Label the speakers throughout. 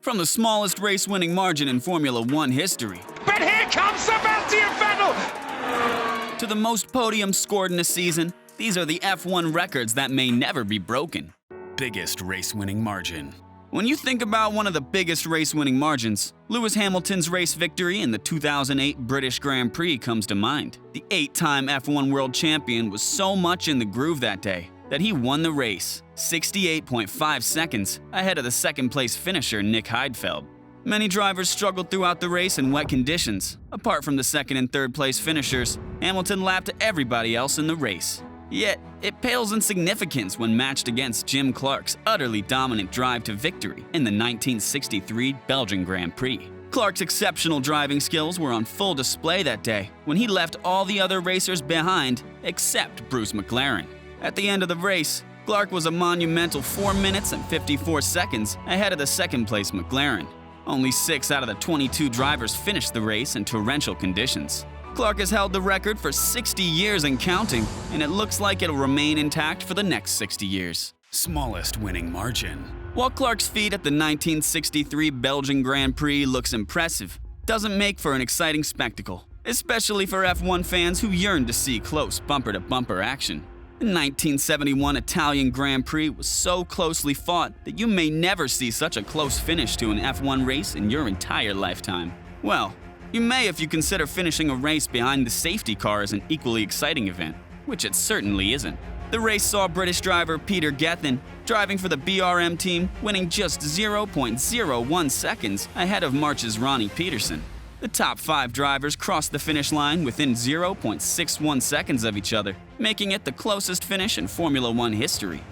Speaker 1: From the smallest race-winning margin in Formula One history,
Speaker 2: But here comes Sebastian Vettel!
Speaker 1: to the most podiums scored in a season, these are the F1 records that may never be broken. Biggest race-winning margin. When you think about one of the biggest race-winning margins, Lewis Hamilton's race victory in the 2008 British Grand Prix comes to mind. The 8-time F1 world champion was so much in the groove that day that he won the race, 68.5 seconds ahead of the second-place finisher Nick Heidfeld. Many drivers struggled throughout the race in wet conditions. Apart from the second and third-place finishers, Hamilton lapped everybody else in the race. Yet, it pales in significance when matched against Jim Clark's utterly dominant drive to victory in the 1963 Belgian Grand Prix. Clark's exceptional driving skills were on full display that day when he left all the other racers behind except Bruce McLaren. At the end of the race, Clark was a monumental 4 minutes and 54 seconds ahead of the second-place McLaren. Only 6 out of the 22 drivers finished the race in torrential conditions. Clark has held the record for 60 years and counting, and it looks like it'll remain intact for the next 60 years. Smallest winning margin. While Clark's feat at the 1963 Belgian Grand Prix looks impressive, it doesn't make for an exciting spectacle, especially for F1 fans who yearn to see close bumper-to-bumper action. The 1971 Italian Grand Prix was so closely fought that you may never see such a close finish to an F1 race in your entire lifetime. Well, you may if you consider finishing a race behind the safety car as an equally exciting event, which it certainly isn't. The race saw British driver Peter Gethin, driving for the BRM team, winning just 0.01 seconds ahead of March's Ronnie Peterson. The top 5 drivers crossed the finish line within 0.61 seconds of each other, making it the closest finish in Formula One history.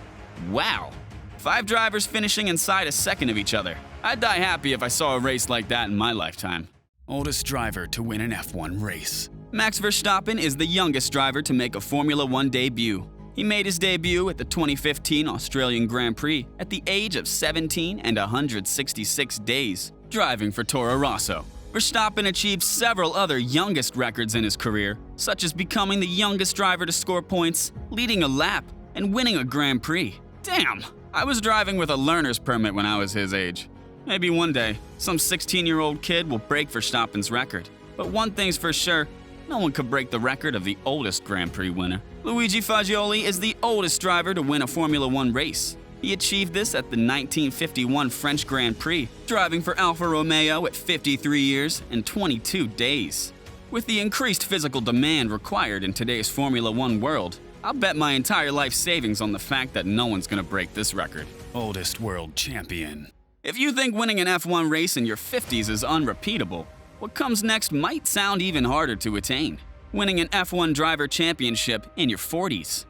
Speaker 1: Wow! 5 drivers finishing inside a second of each other. I'd die happy if I saw a race like that in my lifetime. Oldest driver to win an F1 race. Max Verstappen is the youngest driver to make a Formula One debut. He made his debut at the 2015 Australian Grand Prix at the age of 17 and 166 days, driving for Toro Rosso. Verstappen achieved several other youngest records in his career, such as becoming the youngest driver to score points, leading a lap, and winning a Grand Prix. Damn, I was driving with a learner's permit when I was his age. Maybe one day, some 16-year-old kid will break Verstappen's record. But one thing's for sure, no one could break the record of the oldest Grand Prix winner. Luigi Fagioli is the oldest driver to win a Formula One race. He achieved this at the 1951 French Grand Prix, driving for Alfa Romeo at 53 years and 22 days. With the increased physical demand required in today's Formula One world, I'll bet my entire life savings on the fact that no one's gonna break this record. Oldest world champion. If you think winning an F1 race in your 50s is unrepeatable, what comes next might sound even harder to attain. Winning an F1 driver championship in your 40s.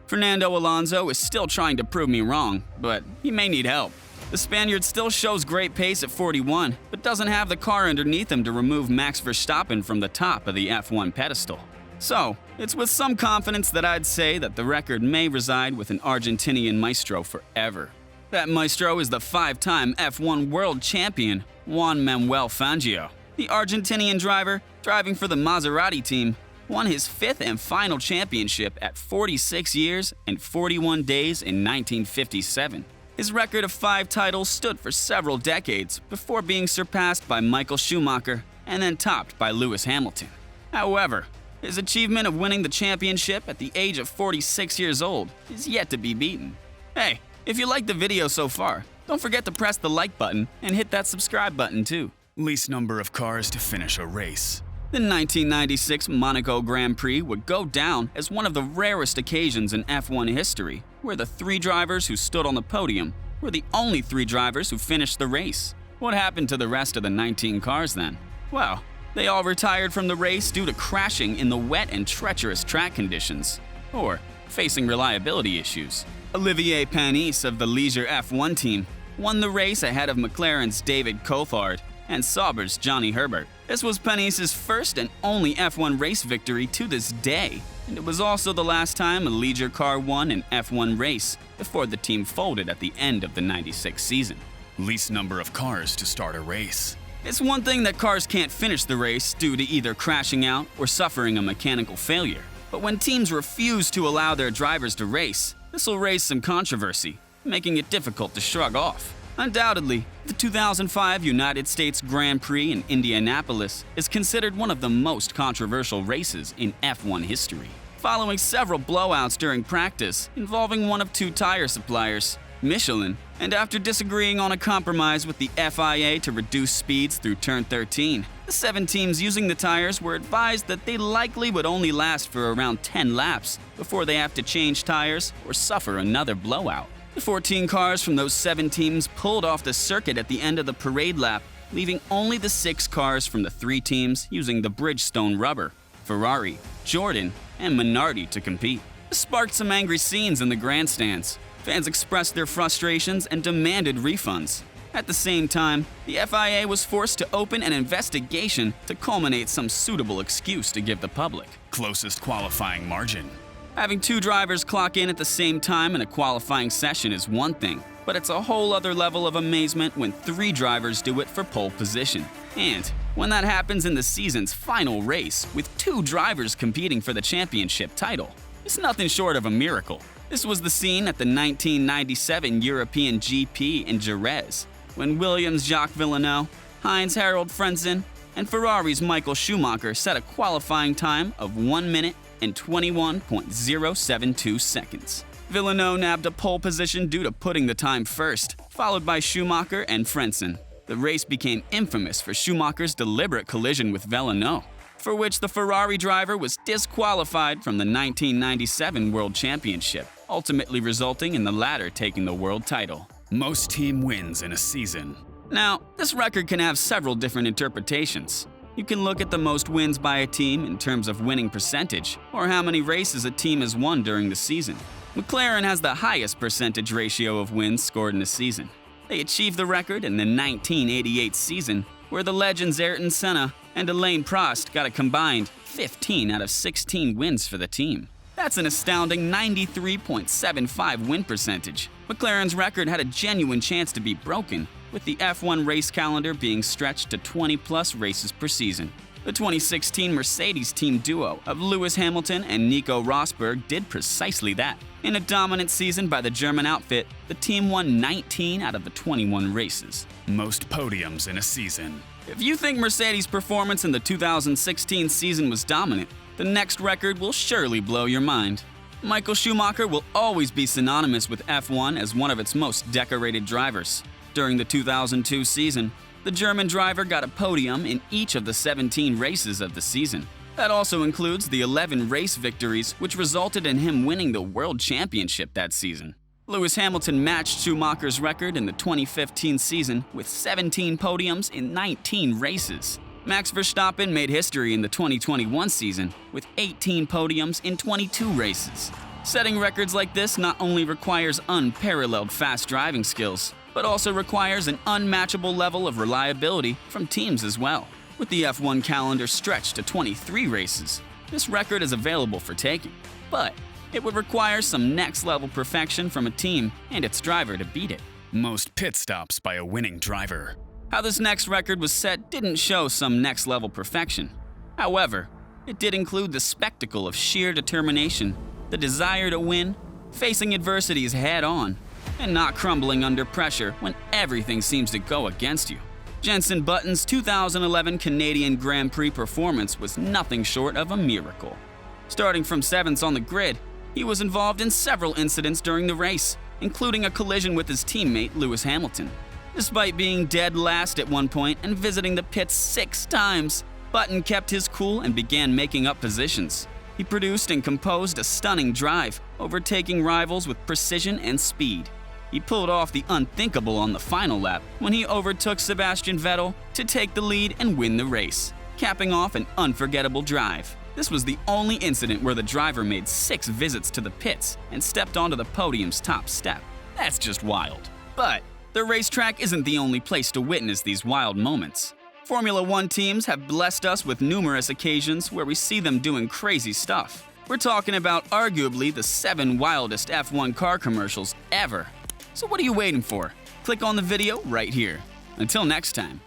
Speaker 1: Fernando Alonso is still trying to prove me wrong, but he may need help. The Spaniard still shows great pace at 41, but doesn't have the car underneath him to remove Max Verstappen from the top of the F1 pedestal. So, it's with some confidence that I'd say that the record may reside with an Argentinian maestro forever. That maestro is the 5-time F1 world champion, Juan Manuel Fangio. The Argentinian driver, driving for the Maserati team, won his 5th and final championship at 46 years and 41 days in 1957. His record of 5 titles stood for several decades before being surpassed by Michael Schumacher and then topped by Lewis Hamilton. However, his achievement of winning the championship at the age of 46 years old is yet to be beaten. Hey, if you liked the video so far, don't forget to press the like button and hit that subscribe button too. Least number of cars to finish a race. The 1996 Monaco Grand Prix would go down as one of the rarest occasions in F1 history, where the 3 drivers who stood on the podium were the only 3 drivers who finished the race. What happened to the rest of the 19 cars then? Well, they all retired from the race due to crashing in the wet and treacherous track conditions, or facing reliability issues. Olivier Panis of the Leisure F1 team won the race ahead of McLaren's David Coulthard and Sauber's Johnny Herbert. This was Panis's first and only F1 race victory to this day, and it was also the last time a Leisure car won an F1 race before the team folded at the end of the '96 season. Least number of cars to start a race. It's one thing that cars can't finish the race due to either crashing out or suffering a mechanical failure. But when teams refuse to allow their drivers to race, this will raise some controversy, making it difficult to shrug off. Undoubtedly, the 2005 United States Grand Prix in Indianapolis is considered one of the most controversial races in F1 history. Following several blowouts during practice involving one of two tire suppliers, Michelin, and after disagreeing on a compromise with the FIA to reduce speeds through turn 13, the 7 teams using the tires were advised that they likely would only last for around 10 laps before they have to change tires or suffer another blowout. The 14 cars from those 7 teams pulled off the circuit at the end of the parade lap, leaving only the 6 cars from the 3 teams using the Bridgestone rubber, Ferrari, Jordan, and Minardi to compete. This sparked some angry scenes in the grandstands. Fans expressed their frustrations and demanded refunds. At the same time, the FIA was forced to open an investigation to culminate some suitable excuse to give the public.
Speaker 3: Closest qualifying margin.
Speaker 1: Having 2 drivers clock in at the same time in a qualifying session is one thing, but it's a whole other level of amazement when 3 drivers do it for pole position. And when that happens in the season's final race, with 2 drivers competing for the championship title, it's nothing short of a miracle. This was the scene at the 1997 European GP in Jerez, when Williams' Jacques Villeneuve, Heinz Harald Frentzen, and Ferrari's Michael Schumacher set a qualifying time of 1 minute and 21.072 seconds. Villeneuve nabbed a pole position due to putting the time first, followed by Schumacher and Frentzen. The race became infamous for Schumacher's deliberate collision with Villeneuve, for which the Ferrari driver was disqualified from the 1997 World Championship, ultimately resulting in the latter taking the world title.
Speaker 3: Most team wins in a season.
Speaker 1: Now, this record can have several different interpretations. You can look at the most wins by a team in terms of winning percentage, or how many races a team has won during the season. McLaren has the highest percentage ratio of wins scored in a season. They achieved the record in the 1988 season, where the legends Ayrton Senna and Alain Prost got a combined 15 out of 16 wins for the team. That's an astounding 93.75 win percentage. McLaren's record had a genuine chance to be broken, with the F1 race calendar being stretched to 20-plus races per season. The 2016 Mercedes team duo of Lewis Hamilton and Nico Rosberg did precisely that. In a dominant season by the German outfit, the team won 19 out of the 21 races.
Speaker 3: Most podiums in a season.
Speaker 1: If you think Mercedes' performance in the 2016 season was dominant, the next record will surely blow your mind. Michael Schumacher will always be synonymous with F1 as one of its most decorated drivers. During the 2002 season, the German driver got a podium in each of the 17 races of the season. That also includes the 11 race victories, which resulted in him winning the World Championship that season. Lewis Hamilton matched Schumacher's record in the 2015 season with 17 podiums in 19 races. Max Verstappen made history in the 2021 season with 18 podiums in 22 races. Setting records like this not only requires unparalleled fast driving skills, but also requires an unmatchable level of reliability from teams as well. With the F1 calendar stretched to 23 races, this record is available for taking, but it would require some next-level perfection from a team and its driver to beat it.
Speaker 3: Most pit stops by a winning driver.
Speaker 1: How this next record was set didn't show some next-level perfection. However, it did include the spectacle of sheer determination, the desire to win, facing adversities head-on, and not crumbling under pressure when everything seems to go against you. Jenson Button's 2011 Canadian Grand Prix performance was nothing short of a miracle. Starting from 7th on the grid, he was involved in several incidents during the race, including a collision with his teammate Lewis Hamilton. Despite being dead last at one point and visiting the pits 6 times, Button kept his cool and began making up positions. He produced and composed a stunning drive, overtaking rivals with precision and speed. He pulled off the unthinkable on the final lap when he overtook Sebastian Vettel to take the lead and win the race, capping off an unforgettable drive. This was the only incident where the driver made 6 visits to the pits and stepped onto the podium's top step. That's just wild. But the racetrack isn't the only place to witness these wild moments. Formula One teams have blessed us with numerous occasions where we see them doing crazy stuff. We're talking about arguably the 7 wildest F1 car commercials ever. So what are you waiting for? Click on the video right here. Until next time.